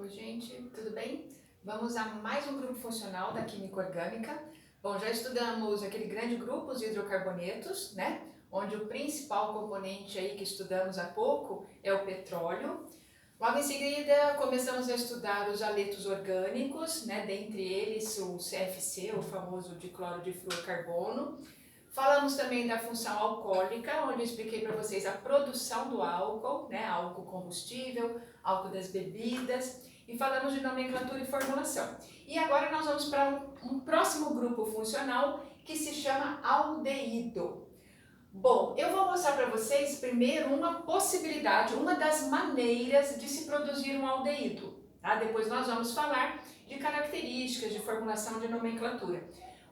Oi, gente, tudo bem? Vamos a mais um grupo funcional da Química Orgânica. Bom, já estudamos aquele grande grupo, os hidrocarbonetos, né? Onde o principal componente aí que estudamos há pouco é o petróleo. Logo em seguida, começamos a estudar os haletos orgânicos, né? Dentre eles o CFC, o famoso dicloro de fluorcarbono. Falamos também da função alcoólica, onde eu expliquei para vocês a produção do álcool, né? Álcool combustível, álcool das bebidas, e falamos de nomenclatura e formulação. E agora nós vamos para um próximo grupo funcional que se chama aldeído. Bom, eu vou mostrar para vocês primeiro uma possibilidade, uma das maneiras de se produzir um aldeído. Tá? Depois nós vamos falar de características, de formulação, de nomenclatura.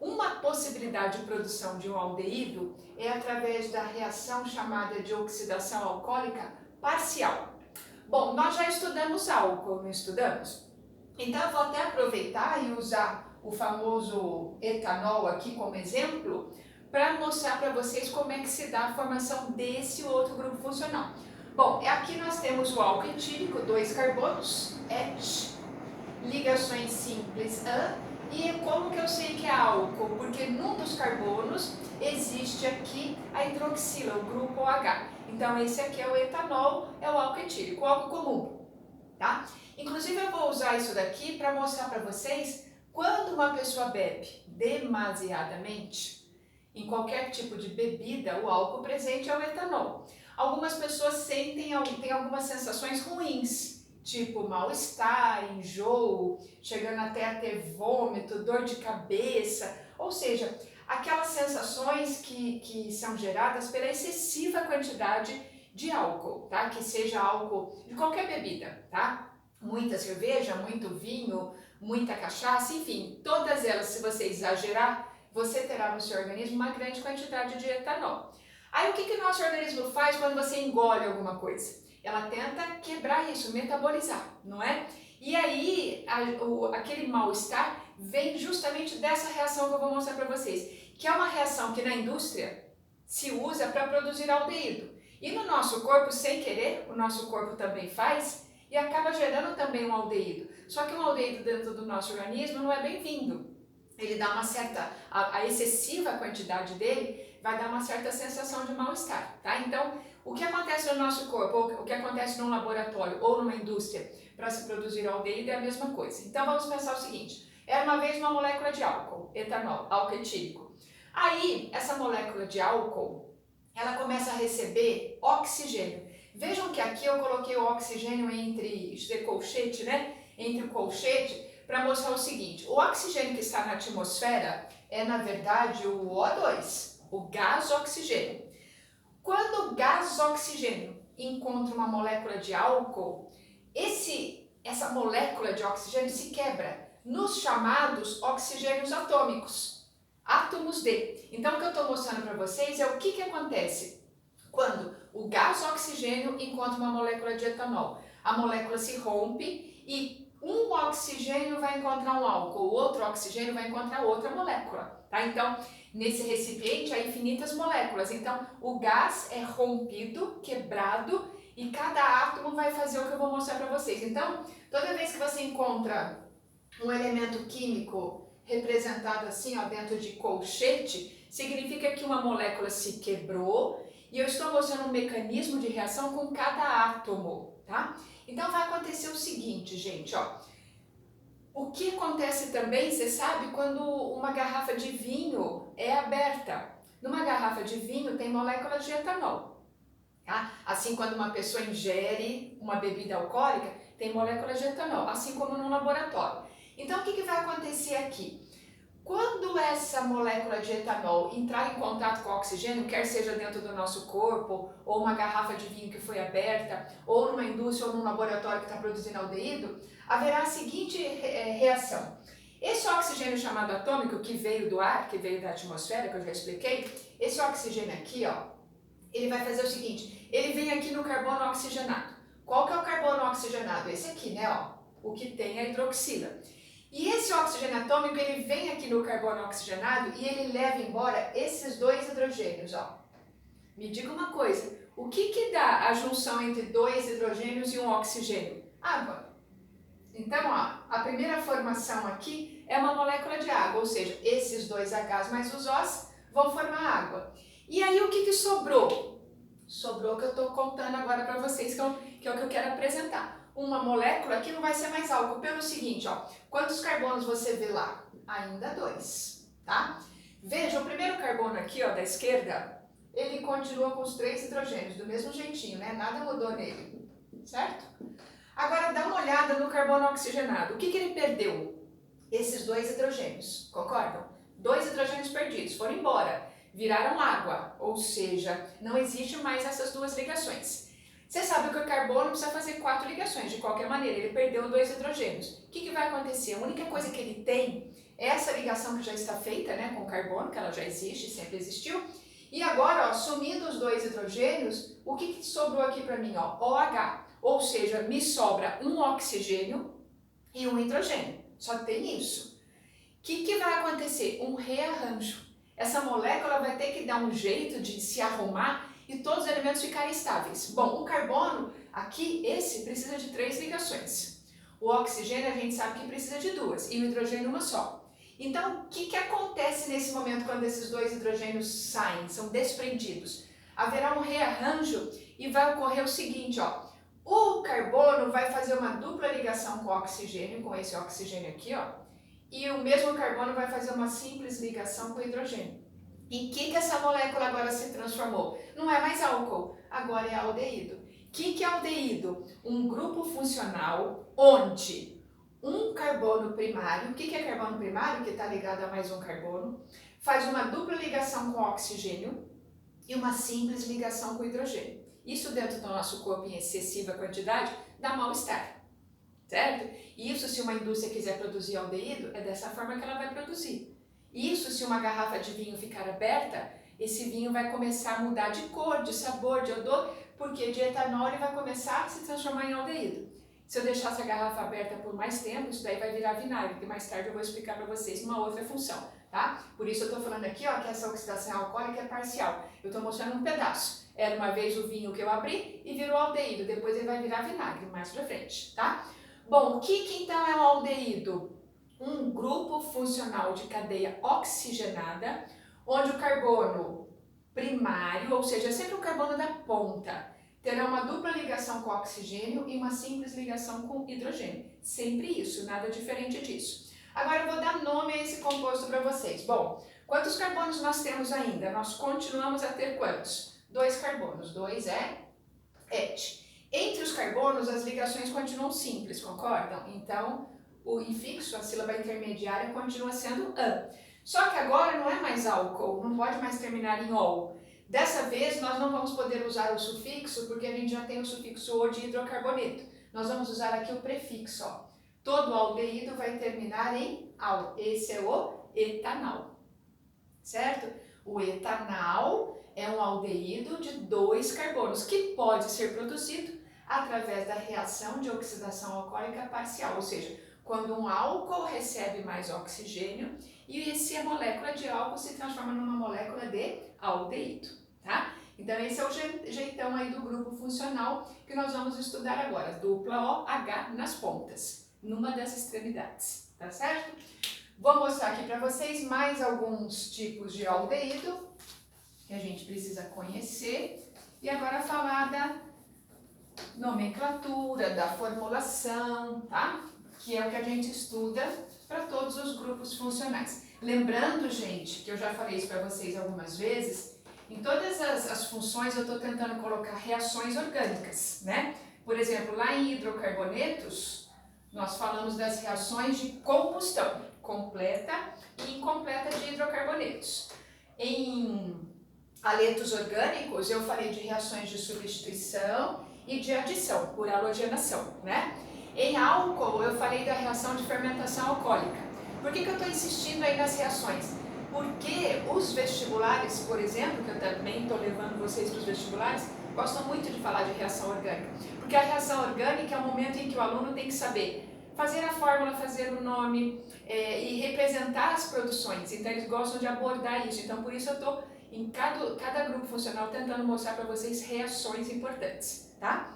Uma possibilidade de produção de um aldeído é através da reação chamada de oxidação alcoólica parcial. Bom, nós já estudamos álcool, não estudamos? Então eu vou até aproveitar e usar o famoso etanol aqui como exemplo para mostrar para vocês como é que se dá a formação desse outro grupo funcional. Bom, aqui nós temos o álcool etílico, 2 carbonos, Et, ligações simples AN, e como que eu sei que é álcool? Porque num dos carbonos existe aqui a hidroxila, o grupo OH. Então esse aqui é o etanol, é o álcool etílico, o álcool comum, tá? Inclusive eu vou usar isso daqui para mostrar para vocês quando uma pessoa bebe demasiadamente, em qualquer tipo de bebida, o álcool presente é o etanol. Algumas pessoas têm algumas sensações ruins, tipo mal-estar, enjoo, chegando até a ter vômito, dor de cabeça, ou seja, aquelas sensações que são geradas pela excessiva quantidade de álcool, tá? Que seja álcool de qualquer bebida, tá? Muita cerveja, muito vinho, muita cachaça, enfim, todas elas, se você exagerar, você terá no seu organismo uma grande quantidade de etanol. Aí o que o nosso organismo faz quando você engole alguma coisa? Ela tenta quebrar isso, metabolizar, não é? E aí aquele mal-estar vem justamente dessa reação que eu vou mostrar para vocês, que é uma reação que na indústria se usa para produzir aldeído. E no nosso corpo, sem querer, o nosso corpo também faz e acaba gerando também um aldeído. Só que um aldeído dentro do nosso organismo não é bem-vindo. Ele dá uma certa, a excessiva quantidade dele vai dar uma certa sensação de mal-estar, tá? Então, o que acontece no nosso corpo, ou o que acontece num laboratório ou numa indústria para se produzir aldeído é a mesma coisa. Então, vamos pensar o seguinte, era uma vez uma molécula de álcool, etanol, álcool etílico. Aí, essa molécula de álcool, ela começa a receber oxigênio. Vejam que aqui eu coloquei o oxigênio entre, isso é colchete, né? Entre o colchete, para mostrar o seguinte, o oxigênio que está na atmosfera é, na verdade, o O2, o gás oxigênio. Quando o gás oxigênio encontra uma molécula de álcool, essa molécula de oxigênio se quebra nos chamados oxigênios atômicos, átomos D. Então, o que eu estou mostrando para vocês é o que acontece quando o gás oxigênio encontra uma molécula de etanol. A molécula se rompe e um oxigênio vai encontrar um álcool, o outro oxigênio vai encontrar outra molécula, tá? Então, nesse recipiente há infinitas moléculas, então o gás é rompido, quebrado e cada átomo vai fazer o que eu vou mostrar para vocês. Então, toda vez que você encontra um elemento químico representado assim, ó, dentro de colchete, significa que uma molécula se quebrou e eu estou mostrando um mecanismo de reação com cada átomo, tá? Então vai acontecer o seguinte, gente, ó. O que acontece também, você sabe, quando uma garrafa de vinho é aberta. Numa garrafa de vinho tem moléculas de etanol, tá? Assim, quando uma pessoa ingere uma bebida alcoólica, tem moléculas de etanol, assim como no laboratório. Então, o que vai acontecer aqui? Quando essa molécula de etanol entrar em contato com o oxigênio, quer seja dentro do nosso corpo, ou uma garrafa de vinho que foi aberta, ou numa indústria ou num laboratório que está produzindo aldeído, haverá a seguinte reação. Esse oxigênio chamado atômico, que veio do ar, que veio da atmosfera, que eu já expliquei, esse oxigênio aqui, ó, ele vai fazer o seguinte, ele vem aqui no carbono oxigenado. Qual que é o carbono oxigenado? Esse aqui, né, ó, o que tem a hidroxila. E esse oxigênio atômico, ele vem aqui no carbono oxigenado e ele leva embora esses 2 hidrogênios, ó. Me diga uma coisa, o que dá a junção entre 2 hidrogênios e um oxigênio? Água. Então, ó, a primeira formação aqui é uma molécula de água, ou seja, esses dois Hs mais os Os vão formar água. E aí o que sobrou? Sobrou que eu estou contando agora para vocês, que é o que eu quero apresentar. Uma molécula que não vai ser mais álcool, pelo seguinte, ó, quantos carbonos você vê lá? Ainda 2, tá? Veja, o primeiro carbono aqui, ó, da esquerda, ele continua com os 3 hidrogênios, do mesmo jeitinho, né? Nada mudou nele, certo? Agora dá uma olhada no carbono oxigenado. O que ele perdeu? Esses 2 hidrogênios, concordam? 2 hidrogênios perdidos, foram embora, viraram água, ou seja, não existe mais essas 2 ligações. Você sabe que o carbono precisa fazer 4 ligações, de qualquer maneira, ele perdeu 2 hidrogênios. O que vai acontecer? A única coisa que ele tem é essa ligação que já está feita, né, com o carbono, que ela já existe, sempre existiu. E agora, ó, sumindo os 2 hidrogênios, o que sobrou aqui para mim? Ó, OH, ou seja, me sobra um oxigênio e um hidrogênio. Só tem isso. O que vai acontecer? Um rearranjo. Essa molécula vai ter que dar um jeito de se arrumar e todos os elementos ficarem estáveis. Bom, o carbono, aqui, esse precisa de 3 ligações. O oxigênio a gente sabe que precisa de 2 e o hidrogênio uma só. Então, o que acontece nesse momento quando esses 2 hidrogênios saem, são desprendidos? Haverá um rearranjo e vai ocorrer o seguinte, ó. O carbono vai fazer uma dupla ligação com o oxigênio, com esse oxigênio aqui, ó. E o mesmo carbono vai fazer uma simples ligação com o hidrogênio. Em que essa molécula agora se transformou? Não é mais álcool, agora é aldeído. O que é aldeído? Um grupo funcional onde um carbono primário, o que é carbono primário? Que está ligado a mais um carbono, faz uma dupla ligação com o oxigênio e uma simples ligação com o hidrogênio. Isso dentro do nosso corpo em excessiva quantidade dá mal-estar, certo? Isso, se uma indústria quiser produzir aldeído, é dessa forma que ela vai produzir. Isso, se uma garrafa de vinho ficar aberta, esse vinho vai começar a mudar de cor, de sabor, de odor, porque de etanol ele vai começar a se transformar em aldeído. Se eu deixar essa garrafa aberta por mais tempo, isso daí vai virar vinagre, que mais tarde eu vou explicar para vocês uma outra função, tá? Por isso eu estou falando aqui, ó, que essa oxidação alcoólica é parcial. Eu estou mostrando um pedaço. Era uma vez o vinho que eu abri e virou aldeído, depois ele vai virar vinagre mais para frente, tá? Bom, o que então é um aldeído? Um grupo funcional de cadeia oxigenada, onde o carbono primário, ou seja, sempre o carbono da ponta, terá uma dupla ligação com oxigênio e uma simples ligação com hidrogênio. Sempre isso, nada diferente disso. Agora eu vou dar nome a esse composto para vocês. Bom, quantos carbonos nós temos ainda? Nós continuamos a ter quantos? 2 carbonos. 2 é et. Entre os carbonos, as ligações continuam simples, concordam? Então, o infixo, a sílaba intermediária, continua sendo an. Só que agora não é mais álcool, não pode mais terminar em ol. Dessa vez, nós não vamos poder usar o sufixo, porque a gente já tem o sufixo o de hidrocarboneto. Nós vamos usar aqui o prefixo, ó. Todo aldeído vai terminar em al. Esse é o etanal, certo? O etanal é um aldeído de 2 carbonos, que pode ser produzido através da reação de oxidação alcoólica parcial, ou seja, quando um álcool recebe mais oxigênio e essa molécula de álcool se transforma numa molécula de aldeído, tá? Então esse é o jeitão aí do grupo funcional que nós vamos estudar agora, dupla OH nas pontas, numa das extremidades, tá certo? Vou mostrar aqui para vocês mais alguns tipos de aldeído que a gente precisa conhecer e agora falar da nomenclatura, da formulação, tá? Que é o que a gente estuda para todos os grupos funcionais. Lembrando, gente, que eu já falei isso para vocês algumas vezes, em todas as funções eu estou tentando colocar reações orgânicas, né? Por exemplo, lá em hidrocarbonetos, nós falamos das reações de combustão, completa e incompleta de hidrocarbonetos. Em aletos orgânicos, eu falei de reações de substituição e de adição, por halogenação, né? Em álcool, eu falei da reação de fermentação alcoólica. Por que eu estou insistindo aí nas reações? Porque os vestibulares, por exemplo, que eu também estou levando vocês para os vestibulares, gostam muito de falar de reação orgânica. Porque a reação orgânica é o momento em que o aluno tem que saber fazer a fórmula, fazer o nome e representar as produções. Então, eles gostam de abordar isso. Então, por isso eu estou em cada grupo funcional tentando mostrar para vocês reações importantes, tá?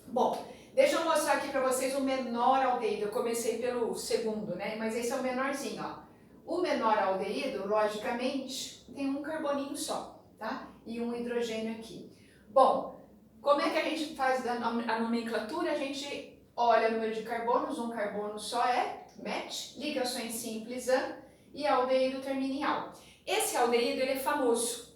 Bom, Deixa eu mostrar aqui para vocês o menor aldeído. Eu comecei pelo segundo, né? Mas esse é o menorzinho, ó. O menor aldeído, logicamente, tem um carboninho só, tá? E um hidrogênio aqui. Bom, como é que a gente faz a nomenclatura? A gente olha o número de carbonos, um carbono só é match, ligações simples e aldeído termina em al. Esse aldeído ele é famoso,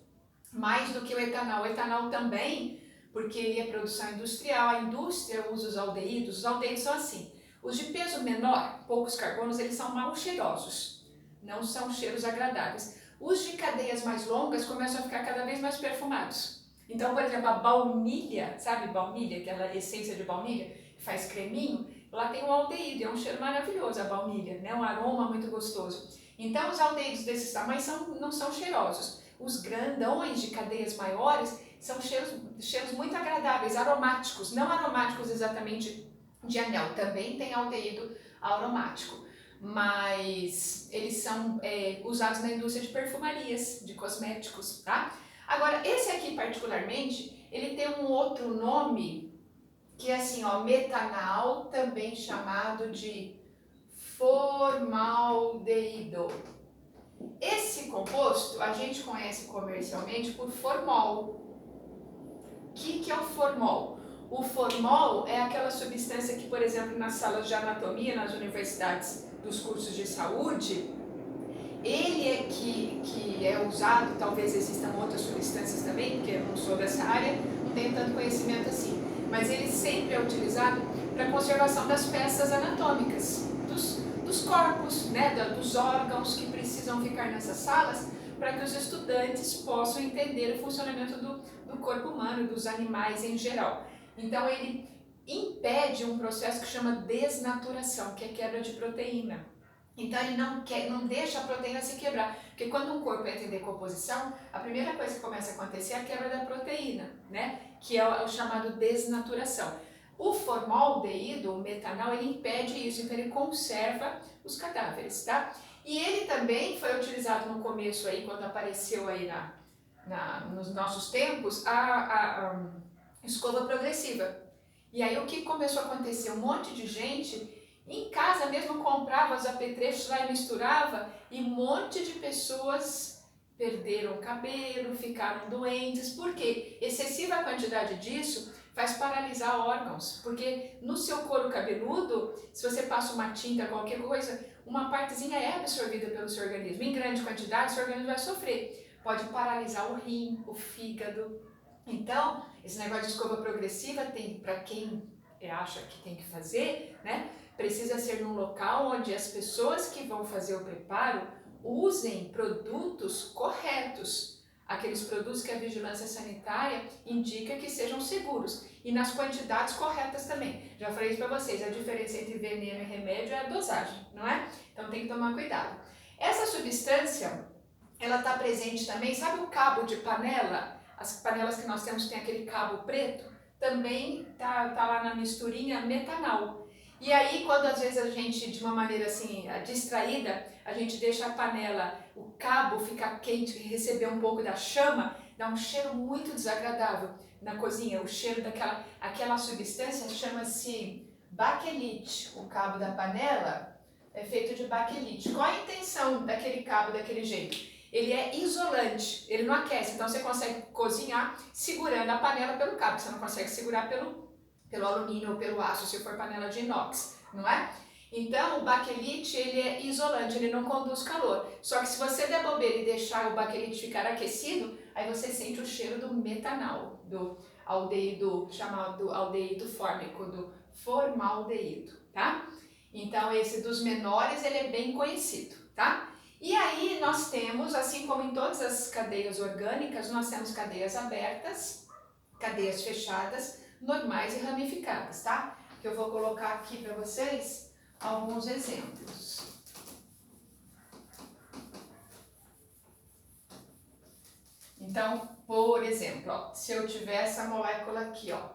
mais do que o etanol. O etanol também, porque ele é produção industrial, a indústria usa os aldeídos. Os aldeídos são assim, os de peso menor, poucos carbonos, eles são mal cheirosos, não são cheiros agradáveis. Os de cadeias mais longas começam a ficar cada vez mais perfumados. Então, por exemplo, a baunilha, sabe baunilha, aquela essência de baunilha que faz creminho, lá tem um aldeído, é um cheiro maravilhoso a baunilha, né? Um aroma muito gostoso. Então, os aldeídos desses tamanhos não são cheirosos. Os grandões de cadeias maiores são cheiros muito agradáveis, aromáticos, não aromáticos exatamente de anel, também tem aldeído aromático, mas eles são usados na indústria de perfumarias, de cosméticos, tá? Agora, esse aqui particularmente, ele tem um outro nome, que é assim, ó, metanal, também chamado de formaldeído. Esse composto a gente conhece comercialmente por formol. O que é o formol? O formol é aquela substância que, por exemplo, nas salas de anatomia, nas universidades dos cursos de saúde, ele é que é usado, talvez existam outras substâncias também, porque eu não sou dessa área, não tenho tanto conhecimento assim, mas ele sempre é utilizado para conservação das peças anatômicas, dos corpos, né, dos órgãos que precisam ficar nessas salas para que os estudantes possam entender o funcionamento do corpo humano, dos animais em geral. Então ele impede um processo que chama desnaturação, que é quebra de proteína. Então ele não deixa a proteína se quebrar, porque quando um corpo entra em decomposição, a primeira coisa que começa a acontecer é a quebra da proteína, né? Que é o chamado desnaturação. O formaldeído, o metanol, ele impede isso, então ele conserva os cadáveres, tá? E ele também foi utilizado no começo aí, quando apareceu aí nos nossos tempos, a escova progressiva. E aí o que começou a acontecer? Um monte de gente em casa mesmo comprava os apetrechos lá e misturava, e um monte de pessoas perderam o cabelo, ficaram doentes, porque excessiva quantidade disso faz paralisar órgãos, porque no seu couro cabeludo, se você passa uma tinta, qualquer coisa, uma partezinha é absorvida pelo seu organismo, em grande quantidade, seu organismo vai sofrer, pode paralisar o rim, o fígado. Então, esse negócio de escova progressiva tem, para quem acha que tem que fazer, né? Precisa ser num local onde as pessoas que vão fazer o preparo usem produtos corretos, aqueles produtos que a vigilância sanitária indica que sejam seguros e nas quantidades corretas também. Já falei isso para vocês, a diferença entre veneno e remédio é a dosagem, não é? Então tem que tomar cuidado. Essa substância, ela está presente também, sabe o cabo de panela? As panelas que nós temos tem aquele cabo preto, também tá lá na misturinha metanol. E aí, quando às vezes a gente, de uma maneira assim, distraída, a gente deixa a panela, o cabo ficar quente, receber um pouco da chama, dá um cheiro muito desagradável na cozinha. O cheiro aquela substância chama-se baquelite. O cabo da panela é feito de baquelite. Qual a intenção daquele cabo daquele jeito? Ele é isolante, ele não aquece, então você consegue cozinhar segurando a panela pelo cabo, você não consegue segurar pelo alumínio ou pelo aço, se for panela de inox, não é? Então, o baquelite, ele é isolante, ele não conduz calor. Só que se você der bobeira e deixar o baquelite ficar aquecido, aí você sente o cheiro do metanol, do aldeído, chamado aldeído fórmico, do formaldeído, tá? Então, esse dos menores, ele é bem conhecido, tá? E aí nós temos, assim como em todas as cadeias orgânicas, nós temos cadeias abertas, cadeias fechadas, normais e ramificadas, tá? Que eu vou colocar aqui para vocês alguns exemplos. Então, por exemplo, ó, se eu tiver essa molécula aqui, ó,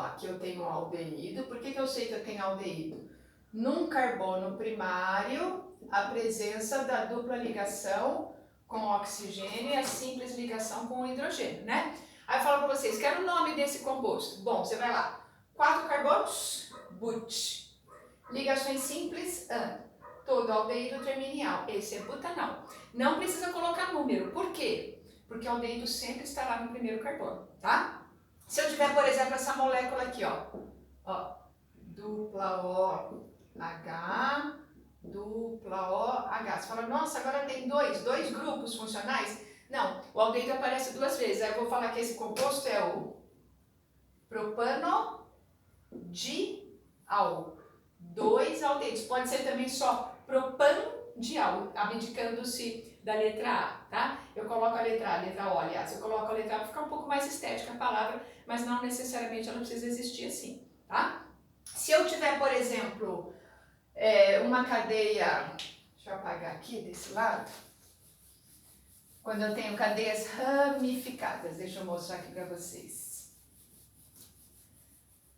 aqui eu tenho aldeído. Por que eu sei que eu tenho aldeído? Num carbono primário, a presença da dupla ligação com o oxigênio e a simples ligação com o hidrogênio, né? Aí eu falo para vocês, quero o nome desse composto. Bom, você vai lá. 4 carbonos, but. Ligações simples, an. Todo aldeído termina em al. Esse é butanal. Não precisa colocar número. Por quê? Porque o aldeído sempre está lá no primeiro carbono, tá? Se eu tiver, por exemplo, essa molécula aqui, ó, dupla OH, dupla OH. Você fala, nossa, agora tem dois grupos funcionais? Não, o aldeído aparece 2 vezes. Aí eu vou falar que esse composto é o propano dial. 2 aldeídos. Pode ser também só propandial, abdicando-se da letra A, tá? Eu coloco a letra O, aliás, eu coloco a letra A para ficar um pouco mais estética a palavra, mas não necessariamente ela precisa existir assim, tá? Se eu tiver, por exemplo, uma cadeia, deixa eu apagar aqui desse lado, quando eu tenho cadeias ramificadas, deixa eu mostrar aqui para vocês.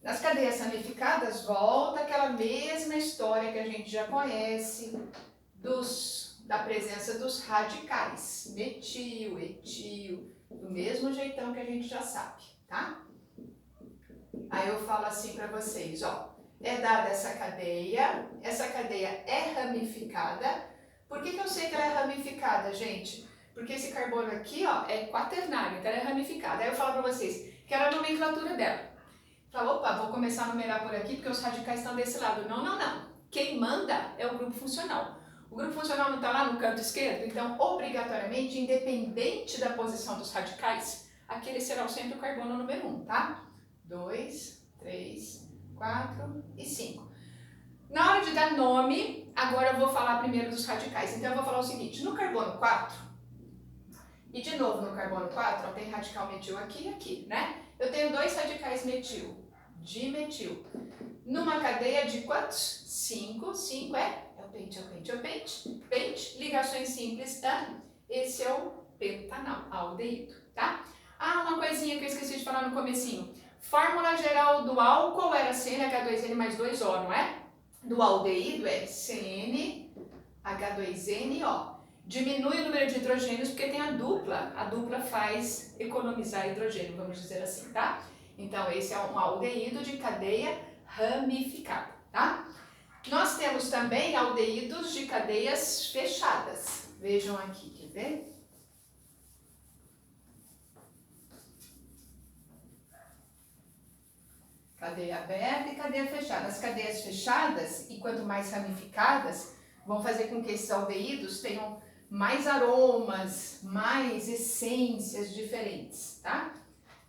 Nas cadeias ramificadas, volta aquela mesma história que a gente já conhece da presença dos radicais, metil, etil, do mesmo jeitão que a gente já sabe, tá? Aí eu falo assim para vocês, ó, é dada essa cadeia é ramificada. Por que eu sei que ela é ramificada, gente? Porque esse carbono aqui, ó, é quaternário, então ela é ramificada. Aí eu falo para vocês, quero a nomenclatura dela. Fala, opa, vou começar a numerar por aqui porque os radicais estão desse lado. Não, não, não. Quem manda é o grupo funcional. O grupo funcional não está lá no canto esquerdo, então, obrigatoriamente, independente da posição dos radicais, aquele será sempre o carbono número 1, tá? 2, 3, 4 e 5. Na hora de dar nome, agora eu vou falar primeiro dos radicais. Então, eu vou falar o seguinte, no carbono 4, e de novo no carbono 4, ó, tem radical metil aqui e aqui, né? Eu tenho 2 radicais metil, dimetil. Numa cadeia de quantos? 5. 5 é o pente. Ligações simples, esse é o pentanal, aldeído, tá? Ah, uma coisinha que eu esqueci de falar no comecinho. Fórmula geral do álcool era CnH2n mais 2O, não é? Do aldeído é CnH2nO. Diminui o número de hidrogênios porque tem a dupla faz economizar hidrogênio, vamos dizer assim, tá? Então esse é um aldeído de cadeia ramificada, tá? Nós temos também aldeídos de cadeias fechadas. Vejam aqui, quer ver? Cadeia aberta e cadeia fechada. As cadeias fechadas, e quanto mais ramificadas, vão fazer com que esses aldeídos tenham mais aromas, mais essências diferentes, tá?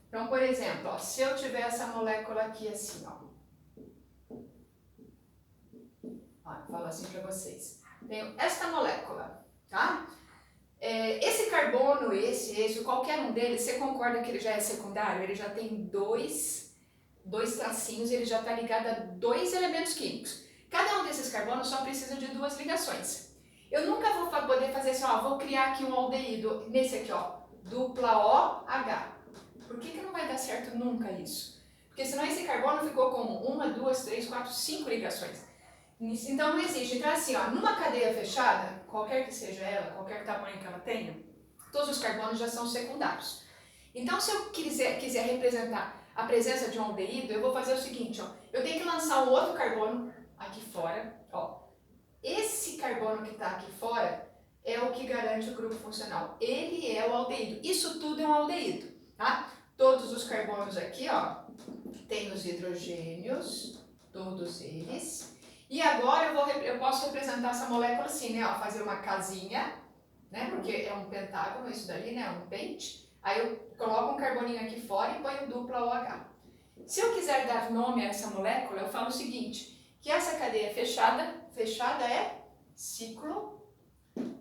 Então, por exemplo, ó, se eu tiver essa molécula aqui assim, ó. Eu falo assim para vocês. Tenho esta molécula, tá? Esse carbono, esse, qualquer um deles, você concorda que ele já é secundário? Ele já tem dois tracinhos, ele já está ligado a 2 elementos químicos. Cada um desses carbonos só precisa de 2 ligações. Eu nunca vou poder fazer assim, ó, vou criar aqui um aldeído, nesse aqui, ó, dupla OH. Por que não vai dar certo nunca isso? Porque senão esse carbono ficou com 1, 2, 3, 4, 5 ligações. Então não existe. Então assim, ó, numa cadeia fechada, qualquer que seja ela, qualquer tamanho que ela tenha, todos os carbonos já são secundários. Então se eu quiser representar a presença de um aldeído, eu vou fazer o seguinte, ó, eu tenho que lançar um outro carbono aqui fora, ó. Esse carbono que está aqui fora é o que garante o grupo funcional. Ele é o aldeído. Isso tudo é um aldeído, tá? Todos os carbonos aqui, ó, tem os hidrogênios, todos eles. E agora eu posso representar essa molécula assim, né? Ó, fazer uma casinha, né? Porque é um pentágono isso dali, né? Um pente. Aí eu coloco um carboninho aqui fora e ponho dupla OH. Se eu quiser dar nome a essa molécula, eu falo o seguinte, que essa cadeia fechada é ciclo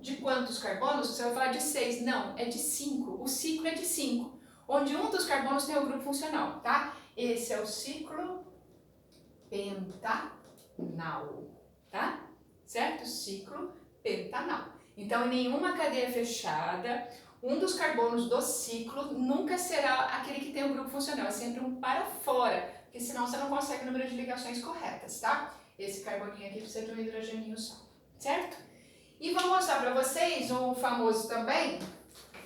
de quantos carbonos? Você vai falar de 6. Não, é de 5. O ciclo é de 5, onde um dos carbonos tem o grupo funcional, tá? Esse é o ciclo pentanal, tá? Certo? Ciclo pentanal. Então, em nenhuma cadeia fechada, um dos carbonos do ciclo nunca será aquele que tem o grupo funcional, é sempre um para fora, porque senão você não consegue o número de ligações corretas, tá? Esse carboninho aqui precisa de um hidrogênio só, certo? E vou mostrar para vocês um famoso também,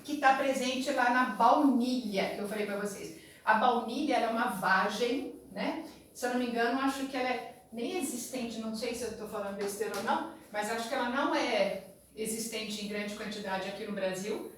que está presente lá na baunilha, que eu falei para vocês. A baunilha ela é uma vagem, né? Se eu não me engano, acho que ela é nem existente, não sei se eu estou falando besteira ou não, mas acho que ela não é existente em grande quantidade aqui no Brasil.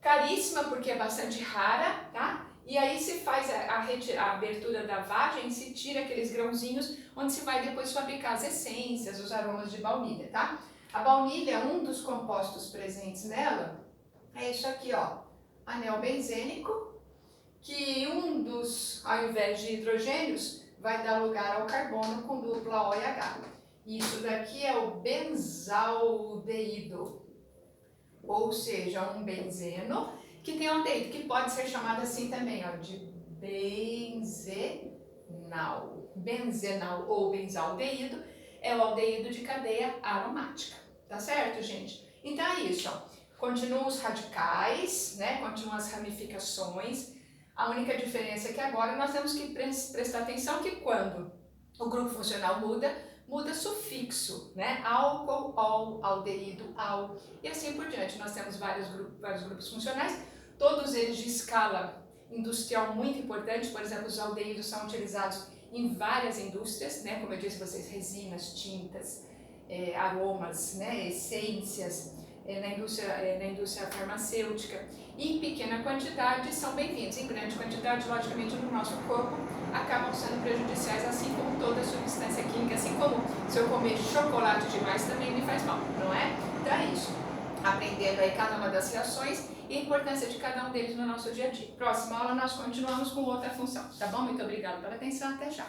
Caríssima porque é bastante rara, tá? E aí se faz a abertura da vagem, se tira aqueles grãozinhos, onde se vai depois fabricar as essências, os aromas de baunilha, tá? A baunilha, um dos compostos presentes nela, é isso aqui, ó, anel benzênico, que um dos, ao invés de hidrogênios, vai dar lugar ao carbono com dupla O e H. Isso daqui é o benzaldeído, ou seja, um benzeno que tem aldeído, que pode ser chamado assim também, ó, de benzenal. Benzenal ou benzaldeído é o aldeído de cadeia aromática, tá certo, gente? Então é isso, ó. Continuam os radicais, né? Continuam as ramificações. A única diferença é que agora nós temos que prestar atenção que quando o grupo funcional muda sufixo, né? Álcool, ol, aldeído, al, e assim por diante. Nós temos vários grupos funcionais, todos eles de escala industrial muito importante. Por exemplo, os aldeídos são utilizados em várias indústrias, né? Como eu disse a vocês, resinas, tintas, aromas, né? Essências, na indústria farmacêutica. E em pequena quantidade são bem-vindos, em grande quantidade, logicamente, no nosso corpo, acabam sendo prejudiciais, assim como toda substância química, assim como se eu comer chocolate demais também me faz mal, não é? Então é isso, aprendendo aí cada uma das reações e a importância de cada um deles no nosso dia a dia. Próxima aula nós continuamos com outra função, tá bom? Muito obrigada pela atenção, até já!